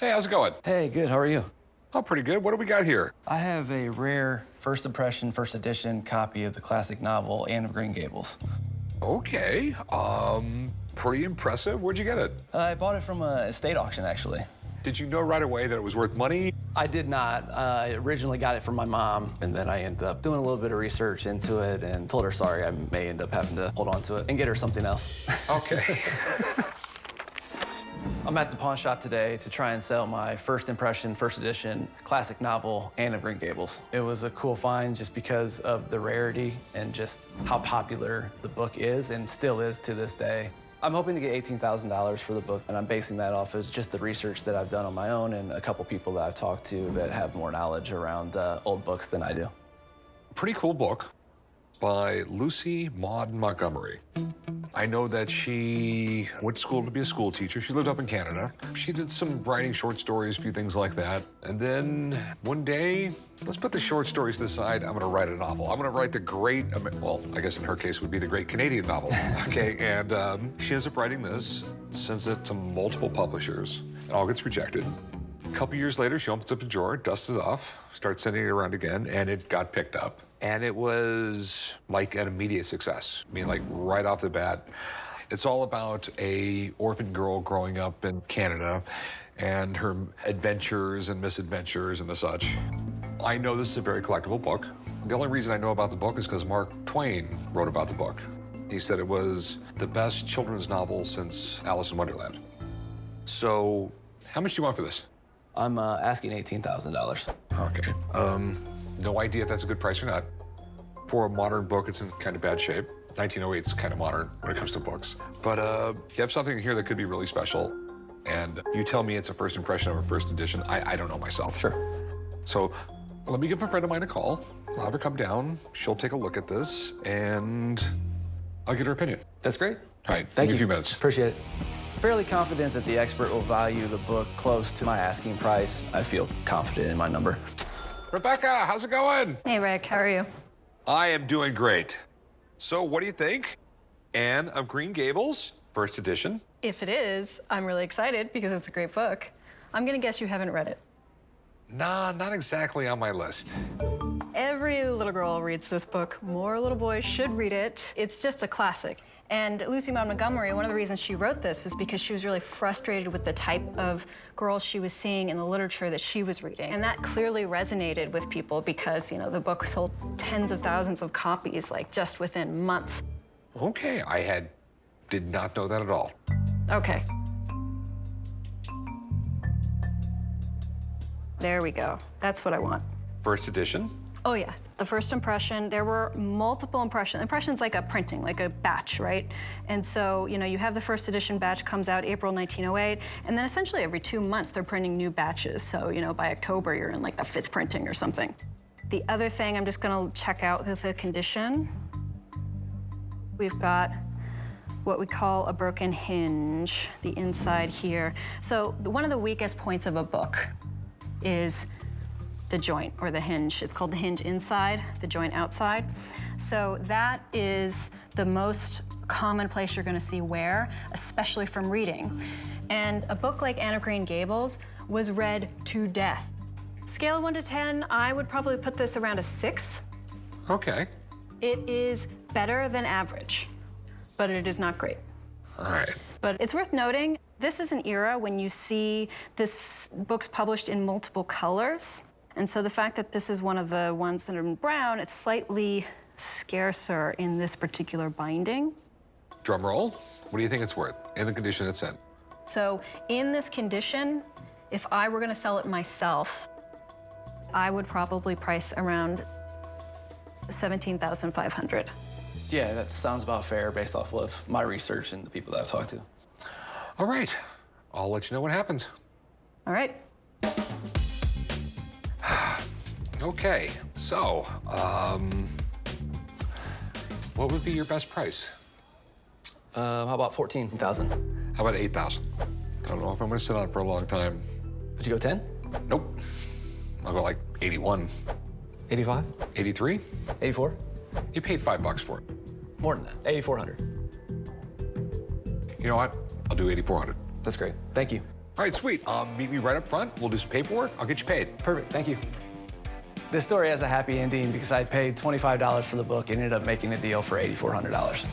Hey, how's it going? Hey, good. How are you? Oh, pretty good. What do we got here? I have a rare first impression, first edition copy of the classic novel Anne of Green Gables. Okay. Pretty impressive. Where'd you get it? I bought it from a estate auction, actually. Did you know right away that it was worth money? I did not. I originally got it from my mom, and then I ended up doing a little bit of research into it and told her sorry. I may end up having to hold on to it and get her something else. Okay. I'm at the pawn shop today to try and sell my first impression, first edition classic novel, Anne of Green Gables. It was a cool find just because of the rarity and just how popular the book is and still is to this day. I'm hoping to get $18,000 for the book, and I'm basing that off of just the research that I've done on my own and a couple people that I've talked to that have more knowledge around old books than I do. Pretty cool book by Lucy Maud Montgomery. I know that she went to school to be a school teacher. She lived up in Canada. She did some writing short stories, a few things like that. And then one day, let's put the short stories to the side. I'm gonna write a novel. I'm gonna write the great, well, I guess in her case would be the great Canadian novel, okay? And she ends up writing this, sends it to multiple publishers. It all gets rejected. A couple years later, she opens up a drawer, dusts it off, starts sending it around again, and it got picked up. And it was like an immediate success. I mean, like right off the bat. It's all about a orphan girl growing up in Canada and her adventures and misadventures and the such. I know this is a very collectible book. The only reason I know about the book is because Mark Twain wrote about the book. He said it was the best children's novel since Alice in Wonderland. So how much do you want for this? I'm asking $18,000. Okay. No idea if that's a good price or not. For a modern book, it's in kind of bad shape. 1908 is kind of modern when it comes to books. But you have something here that could be really special. And you tell me it's a first impression of a first edition. I don't know myself. Sure. So let me give a friend of mine a call. I'll have her come down. She'll take a look at this, and I'll get her opinion. That's great. All right, Thank give me you. a few minutes. Appreciate it. Fairly confident that the expert will value the book close to my asking price. I feel confident in my number. Rebecca, how's it going? Hey, Rick, how are you? I am doing great. So what do you think? Anne of Green Gables, first edition. If it is, I'm really excited because it's a great book. I'm gonna guess you haven't read it. Nah, not exactly on my list. Every little girl reads this book. More little boys should read it. It's just a classic. And Lucy Maud Montgomery, one of the reasons she wrote this was because she was really frustrated with the type of girls she was seeing in the literature that she was reading. And that clearly resonated with people because, you know, the book sold tens of thousands of copies, like, just within months. Okay, did not know that at all. Okay. There we go. That's what I want. First edition. Oh, yeah. The first impression, there were multiple impressions. Impressions like a printing, like a batch, right? And so, you know, you have the first edition batch comes out April 1908, and then essentially every 2 months they're printing new batches. So, you know, by October you're in like the 5th printing or something. The other thing I'm just gonna check out is the condition. We've got what we call a broken hinge, the inside here. So one of the weakest points of a book is the joint or the hinge. It's called the hinge inside, the joint outside. So that is the most common place you're gonna see wear, especially from reading. And a book like Anne of Green Gables was read to death. Scale of 1 to 10, I would probably put this around a 6. Okay. It is better than average, but it is not great. All right. But it's worth noting, this is an era when you see this books published in multiple colors. And so the fact that this is one of the ones that are in brown, it's slightly scarcer in this particular binding. Drum roll. What do you think it's worth in the condition it's in? So in this condition, if I were gonna sell it myself, I would probably price around $17,500. Yeah, that sounds about fair based off of my research and the people that I've talked to. All right. I'll let you know what happens. All right. Okay, so, what would be your best price? How about 14,000? How about 8,000? I don't know if I'm gonna sit on it for a long time. Would you go 10? Nope. I'll go like 81. 85? 83? 84? You paid $5 for it. More than that. 8,400. You know what? I'll do 8,400. That's great. Thank you. All right, sweet. Meet me right up front. We'll do some paperwork. I'll get you paid. Perfect, thank you. This story has a happy ending because I paid $25 for the book and ended up making a deal for $8,400.